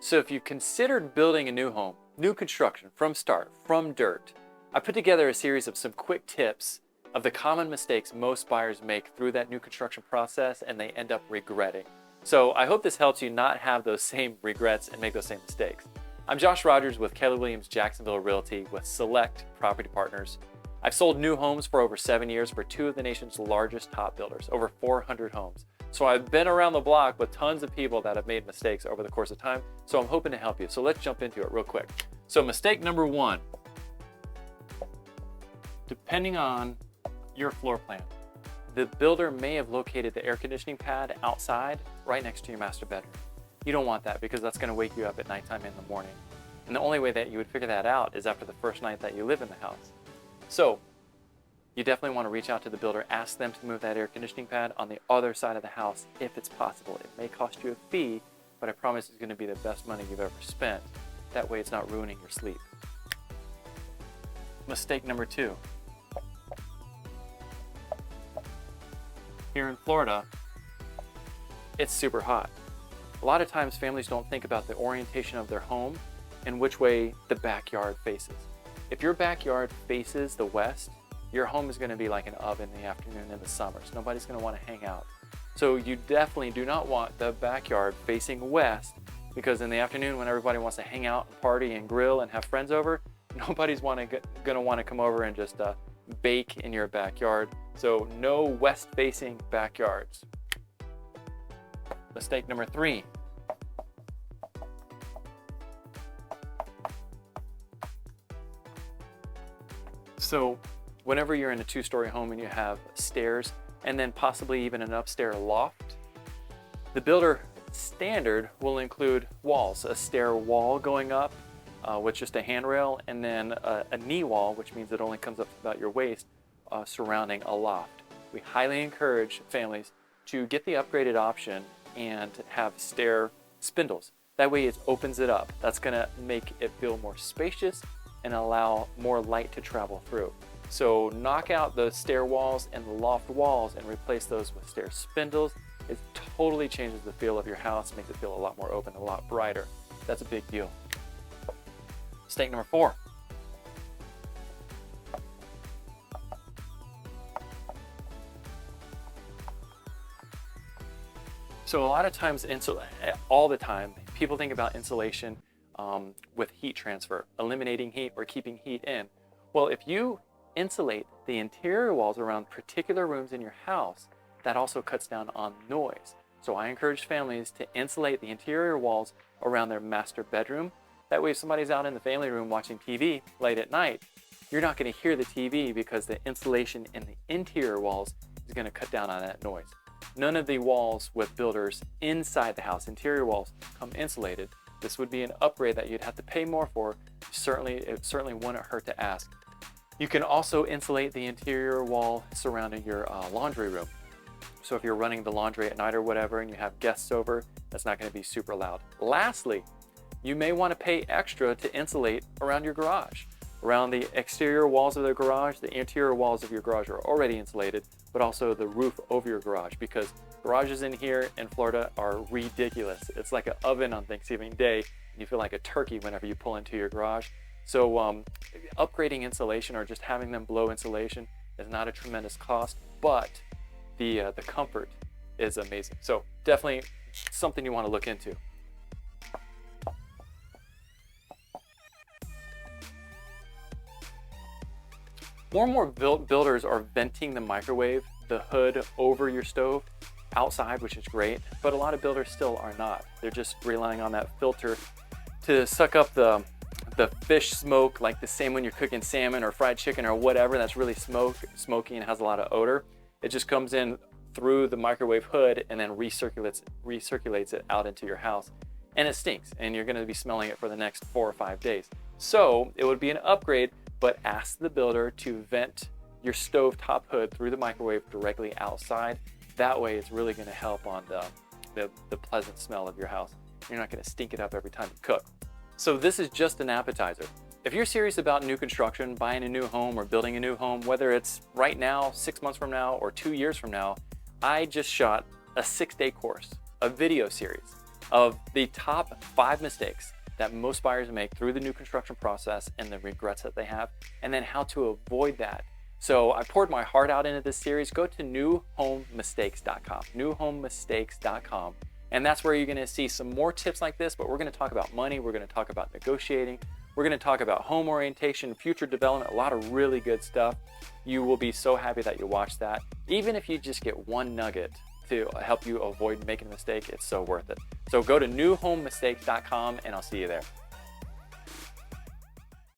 So if you've considered building a new home, new construction from start, from dirt, I put together a series of some quick tips of the common mistakes most buyers make through that new construction process and they end up regretting. So I hope this helps you not have those same regrets and make those same mistakes. I'm Josh Rogers with Keller Williams Jacksonville Realty with Select Property Partners. I've sold new homes for over 7 years for two of the nation's largest top builders, over 400 homes. So I've been around the block with tons of people that have made mistakes over the course of time. So I'm hoping to help you. So let's jump into it real quick. So mistake number one, depending on your floor plan, the builder may have located the air conditioning pad outside right next to your master bedroom. You don't want that because that's going to wake you up at nighttime in the morning. And the only way that you would figure that out is after the first night that you live in the house. So you definitely want to reach out to the builder, ask them to move that air conditioning pad on the other side of the house if it's possible. It may cost you a fee, but I promise it's going to be the best money you've ever spent. That way it's not ruining your sleep. Mistake number two. Here in Florida, it's super hot. A lot of times families don't think about the orientation of their home and which way the backyard faces. If your backyard faces the west, your home is going to be like an oven in the afternoon in the summers. Nobody's going to want to hang out. So you definitely do not want the backyard facing west, because in the afternoon when everybody wants to hang out and party and grill and have friends over, nobody's going to want to come over and just bake in your backyard. So no west facing backyards. Mistake number three. So whenever you're in a two-story home and you have stairs and then possibly even an upstairs loft, the builder standard will include walls, a stair wall going up with just a handrail, and then a knee wall, which means it only comes up to about your waist, surrounding a loft. We highly encourage families to get the upgraded option and have stair spindles. That way it opens it up. That's going to make it feel more spacious and allow more light to travel through. So knock out those stair walls and the loft walls and replace those with stair spindles. It totally changes the feel of your house, makes it feel a lot more open, a lot brighter. That's a big deal. Mistake number four. So a lot of times, all the time, people think about insulation with heat transfer, eliminating heat or keeping heat in. Well, if you insulate the interior walls around particular rooms in your house, that also cuts down on noise. So I encourage families to insulate the interior walls around their master bedroom. That way if somebody's out in the family room watching TV late at night, you're not going to hear the TV because the insulation in the interior walls is going to cut down on that noise. None of the walls with builders inside the house, interior walls, come insulated. This would be an upgrade that you'd have to pay more for. It certainly wouldn't hurt to ask. You can also insulate the interior wall surrounding your laundry room. So if you're running the laundry at night or whatever and you have guests over, that's not going to be super loud. Lastly, you may want to pay extra to insulate around your garage. Around the exterior walls of the garage, the interior walls of your garage are already insulated, but also the roof over your garage, because garages in here in Florida are ridiculous. It's like an oven on Thanksgiving Day, and you feel like a turkey whenever you pull into your garage. So upgrading insulation or just having them blow insulation is not a tremendous cost, but the comfort is amazing. So definitely something you want to look into. More and more builders are venting the microwave, the hood over your stove outside, which is great, but a lot of builders still are not. They're just relying on that filter to suck up the fish smoke, like the same when you're cooking salmon or fried chicken or whatever that's really smoky and has a lot of odor. It just comes in through the microwave hood and then recirculates it out into your house. And it stinks, and you're gonna be smelling it for the next 4 or 5 days. So it would be an upgrade, but ask the builder to vent your stove top hood through the microwave directly outside. That way it's really gonna help on the pleasant smell of your house. You're not gonna stink it up every time you cook. So this is just an appetizer. If you're serious about new construction, buying a new home or building a new home, whether it's right now, 6 months from now, or 2 years from now, I just shot a 6-day course, a video series. of the top 5 mistakes that most buyers make through the new construction process and the regrets that they have, and then how to avoid that. So I poured my heart out into this series. Go to newhomemistakes.com, newhomemistakes.com. And that's where you're gonna see some more tips like this, but we're gonna talk about money, we're gonna talk about negotiating, we're gonna talk about home orientation, future development, a lot of really good stuff. You will be so happy that you watched that. Even if you just get one nugget to help you avoid making a mistake, it's so worth it. So go to newhomemistakes.com and I'll see you there.